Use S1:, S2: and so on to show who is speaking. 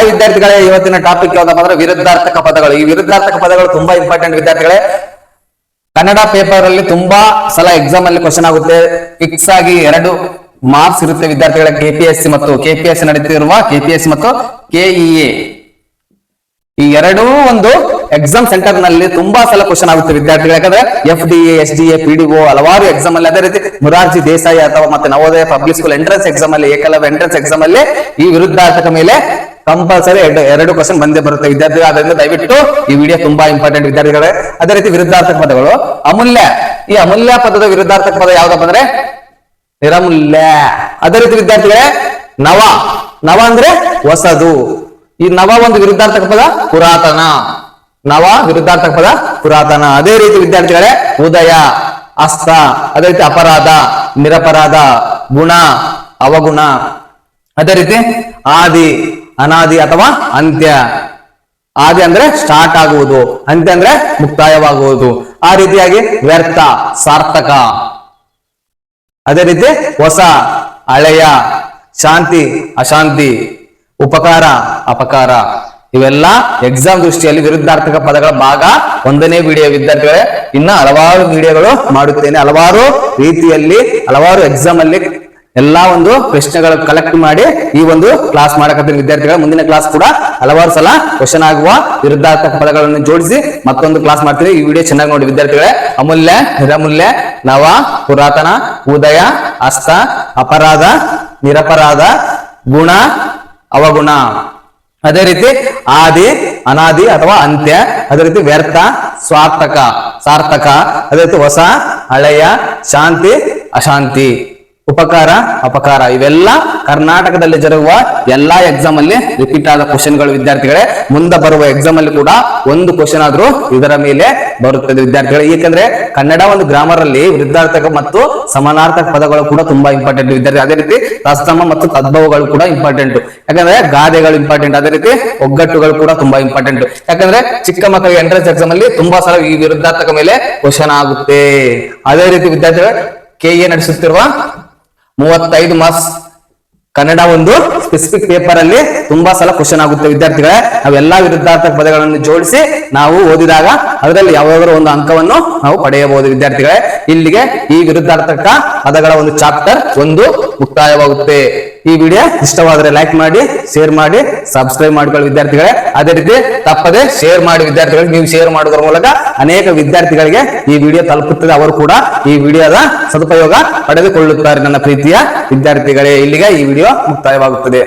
S1: ವಿದ್ಯಾರ್ಥಿಗಳೇ, ಇವತ್ತಿನ ಟಾಪಿಕ್ ಯಾವ್ದಪ್ಪ ಅಂದ್ರೆ ವಿರುದ್ಧಾರ್ಥಕ ಪದಗಳು. ಈ ವಿರುದ್ಧಾರ್ಥಕ ಪದಗಳು ತುಂಬಾ ಇಂಪಾರ್ಟೆಂಟ್ ವಿದ್ಯಾರ್ಥಿಗಳೇ. ಕನ್ನಡ ಪೇಪರ್ ಅಲ್ಲಿ ತುಂಬಾ ಸಲ ಎಕ್ಸಾಮ್ ಅಲ್ಲಿ ಕ್ವಶನ್ ಆಗುತ್ತೆ. ಫಿಕ್ಸ್ ಆಗಿ 2 ಮಾರ್ಕ್ಸ್ ಇರುತ್ತೆ ವಿದ್ಯಾರ್ಥಿಗಳ ಕೆಪಿಎಸ್ಸಿ ನಡೀತಿರುವ ಕೆಪಿಎಸ್ಸಿ ಮತ್ತು ಕೆಇಎ ಈ ಎರಡೂ ಒಂದು ಎಕ್ಸಾಮ್ ಸೆಂಟರ್ ನಲ್ಲಿ ತುಂಬಾ ಸಲ ಕ್ವಶನ್ ಆಗುತ್ತೆ ವಿದ್ಯಾರ್ಥಿಗಳು. ಯಾಕಂದ್ರೆ FDA, SDA, PDO ಹಲವಾರು ಎಕ್ಸಾಮ್ ಅಲ್ಲಿ, ಅದೇ ರೀತಿ ಮೊರಾರ್ಜಿ ದೇಸಾಯಿ ಅಥವಾ ಮತ್ತೆ Navodaya public school entrance exam ಅಲ್ಲಿ, ಏಕಲವ್ಯ ಎಂಟ್ರೆನ್ಸ್ ಎಕ್ಸಾಮ್ ಅಲ್ಲಿ ಈ ವಿರುದ್ಧಾರ್ಥಕ ಮೇಲೆ ಕಂಪಲ್ಸರಿ 2 ಕ್ವಶನ್ ಬಂದೇ ಬರುತ್ತೆ ವಿದ್ಯಾರ್ಥಿಗಳು. ಅದರಿಂದ ದಯವಿಟ್ಟು ಈ ವಿಡಿಯೋ ತುಂಬಾ ಇಂಪಾರ್ಟೆಂಟ್ ವಿದ್ಯಾರ್ಥಿಗಳೇ. ಅದೇ ರೀತಿ ವಿರುದ್ಧಾರ್ಥಕ ಪದಗಳು ಅಮೂಲ್ಯ. ಈ ಅಮೂಲ್ಯ ಪದದ ವಿರುದ್ಧಾರ್ಥಕ ಪದ ಯಾವ್ದಪ್ಪ ಅಂದ್ರೆ ನಿರಮೂಲ್ಯ. ಅದೇ ರೀತಿ ವಿದ್ಯಾರ್ಥಿಗಳೇ ನವ ಅಂದ್ರೆ ಹೊಸದು. ಈ ನವ ಒಂದು ವಿರುದ್ಧಾರ್ಥಕ ಪದ ಪುರಾತನ. ನವ ವಿರುದ್ಧಾರ್ಥಕ ಪದ ಪುರಾತನ. ಅದೇ ರೀತಿ ವಿದ್ಯಾರ್ಥಿಗಳೇ ಉದಯ, ಅಸ್ತ. ಅದೇ ರೀತಿ ಅಪರಾಧ, ನಿರಪರಾಧ. ಗುಣ, ಅವಗುಣ. ಅದೇ ರೀತಿ ಆದಿ, ಅನಾದಿ ಅಥವಾ ಅಂತ್ಯ. ಆದಿ ಅಂದ್ರೆ ಸ್ಟಾರ್ಟ್ ಆಗುವುದು, ಅಂತ್ಯ ಅಂದ್ರೆ ಮುಕ್ತಾಯವಾಗುವುದು. ಆ ರೀತಿಯಾಗಿ ವ್ಯರ್ಥ, ಸಾರ್ಥಕ. ಅದೇ ರೀತಿ ಹೊಸ, ಹಳೆಯ. ಶಾಂತಿ, ಅಶಾಂತಿ. ಉಪಕಾರ, ಅಪಕಾರ. ಇವೆಲ್ಲ ಎಕ್ಸಾಮ್ ದೃಷ್ಟಿಯಲ್ಲಿ ವಿರುದ್ಧಾರ್ಥಕ ಪದಗಳ ಭಾಗ 1ನೇ ವಿಡಿಯೋ ವಿದ್ಯಾರ್ಥಿಗಳೇ. ಇನ್ನ ಹಲವಾರು ವಿಡಿಯೋಗಳು ಮಾಡುತ್ತೇನೆ. ಹಲವಾರು ರೀತಿಯಲ್ಲಿ ಹಲವಾರು ಎಕ್ಸಾಮ್ ಅಲ್ಲಿ ಎಲ್ಲಾ ಒಂದು ಪ್ರಶ್ನೆಗಳು ಕಲೆಕ್ಟ್ ಮಾಡಿ ಈ ಒಂದು ಕ್ಲಾಸ್ ಮಾಡಕತ್ತೀನಿ ವಿದ್ಯಾರ್ಥಿಗಳ. ಮುಂದಿನ ಕ್ಲಾಸ್ ಕೂಡ ಹಲವಾರು ಸಲ ಕ್ವಶನ್ ಆಗುವ ವಿರುದ್ಧಾರ್ಥಕ ಪದಗಳನ್ನು ಜೋಡಿಸಿ ಮತ್ತೊಂದು ಕ್ಲಾಸ್ ಮಾಡ್ತೀನಿ. ಈ ವಿಡಿಯೋ ಚೆನ್ನಾಗಿ ನೋಡಿ ವಿದ್ಯಾರ್ಥಿಗಳೇ. ಅಮೂಲ್ಯ, ನಿರಮೂಲ್ಯ, ನವ, ಪುರಾತನ, ಉದಯ, ಅಸ್ತ, ಅಪರಾಧ, ನಿರಪರಾಧ, ಗುಣ, ಅವಗುಣ. ಅದೇ ರೀತಿ ಆದಿ, ಅನಾದಿ ಅಥವಾ ಅಂತ್ಯ. ಅದೇ ರೀತಿ ವ್ಯರ್ಥ, ಸಾರ್ಥಕ. ಅದೇ ರೀತಿ ಹೊಸ, ಹಳೆಯ, ಶಾಂತಿ, ಅಶಾಂತಿ. ಉಪಕಾರ, ಅಪಕಾರ. ಇವೆಲ್ಲ ಕರ್ನಾಟಕದಲ್ಲಿ ಜರುಗುವ ಎಲ್ಲಾ ಎಕ್ಸಾಮ್ ಅಲ್ಲಿ ರಿಪೀಟ್ ಆದ ಕ್ವಶನ್ಗಳು ವಿದ್ಯಾರ್ಥಿಗಳೇ. ಮುಂದೆ ಬರುವ ಎಕ್ಸಾಮ್ ಅಲ್ಲಿ ಕೂಡ ಒಂದು ಕ್ವಶನ್ ಆದ್ರೂ ಇದರ ಮೇಲೆ ಬರುತ್ತದೆ ವಿದ್ಯಾರ್ಥಿಗಳೇ. ಏಕೆಂದ್ರೆ ಕನ್ನಡ ಒಂದು ಗ್ರಾಮರ್ ಅಲ್ಲಿ ವಿರುದ್ಧಾರ್ಥಕ ಮತ್ತು ಸಮಾನಾರ್ಥಕ ಪದಗಳು ಕೂಡ ತುಂಬಾ ಇಂಪಾರ್ಟೆಂಟ್ ವಿದ್ಯಾರ್ಥಿ. ಅದೇ ರೀತಿ ತತ್ಸಮ ಮತ್ತು ತದ್ಭವಗಳು ಕೂಡ ಇಂಪಾರ್ಟೆಂಟ್. ಯಾಕಂದ್ರೆ ಗಾದೆಗಳು ಇಂಪಾರ್ಟೆಂಟ್. ಅದೇ ರೀತಿ ಒಗ್ಗಟ್ಟುಗಳು ಕೂಡ ತುಂಬಾ ಇಂಪಾರ್ಟೆಂಟ್. ಯಾಕಂದ್ರೆ ಚಿಕ್ಕ ಮಕ್ಕಳಿಗೆ ಎಂಟ್ರೆನ್ಸ್ ಎಕ್ಸಾಮ್ ಅಲ್ಲಿ ತುಂಬಾ ಸಲ ಈ ವಿರುದ್ಧಾರ್ಥಕ ಮೇಲೆ ಕ್ವಶನ್ ಆಗುತ್ತೆ. ಅದೇ ರೀತಿ ವಿದ್ಯಾರ್ಥಿಗಳು ಕೆಎ ನಡೆಸುತ್ತಿರುವ 35 ಮಾರ್ಕ್ಸ್ ಕನ್ನಡ ಒಂದು ಸ್ಪೆಸಿಫಿಕ್ ಪೇಪರ್ ಅಲ್ಲಿ ತುಂಬಾ ಸಲ ಕ್ವಶನ್ ಆಗುತ್ತೆ ವಿದ್ಯಾರ್ಥಿಗಳೇ. ನಾವೆಲ್ಲಾ ವಿರುದ್ಧಾರ್ಥಕ ಪದಗಳನ್ನು ಜೋಡಿಸಿ ನಾವು ಓದಿದಾಗ ಅದರಲ್ಲಿ ಯಾವ್ದಾದ್ರು ಒಂದು ಅಂಕವನ್ನು ನಾವು ಪಡೆಯಬಹುದು ವಿದ್ಯಾರ್ಥಿಗಳೇ. ಇಲ್ಲಿಗೆ ಈ ವಿರುದ್ಧಾರ್ಥಕ ಪದಗಳ ಒಂದು ಚಾಪ್ಟರ್ 1 ಮುಕ್ತಾಯವಾಗುತ್ತೆ. ಈ ವಿಡಿಯೋ ಇಷ್ಟವಾದರೆ ಲೈಕ್ ಮಾಡಿ, ಶೇರ್ ಮಾಡಿ, ಸಬ್ಸ್ಕ್ರೈಬ್ ಮಾಡಿಕೊಳ್ಳಿ ವಿದ್ಯಾರ್ಥಿಗಳೇ. ಅದೇ ರೀತಿ ತಪ್ಪದೆ ಶೇರ್ ಮಾಡಿ ವಿದ್ಯಾರ್ಥಿಗಳಿಗೆ. ನೀವು ಶೇರ್ ಮಾಡೋದ್ರ ಮೂಲಕ ಅನೇಕ ವಿದ್ಯಾರ್ಥಿಗಳಿಗೆ ಈ ವಿಡಿಯೋ ತಲುಪುತ್ತದೆ. ಅವರು ಕೂಡ ಈ ವಿಡಿಯೋದ ಸದುಪಯೋಗ ಪಡೆದುಕೊಳ್ಳುತ್ತಾರೆ ನನ್ನ ಪ್ರೀತಿಯ ವಿದ್ಯಾರ್ಥಿಗಳೇ. ಇಲ್ಲಿಗೆ ಈ ವಿಡಿಯೋ ಮುಕ್ತಾಯವಾಗುತ್ತದೆ.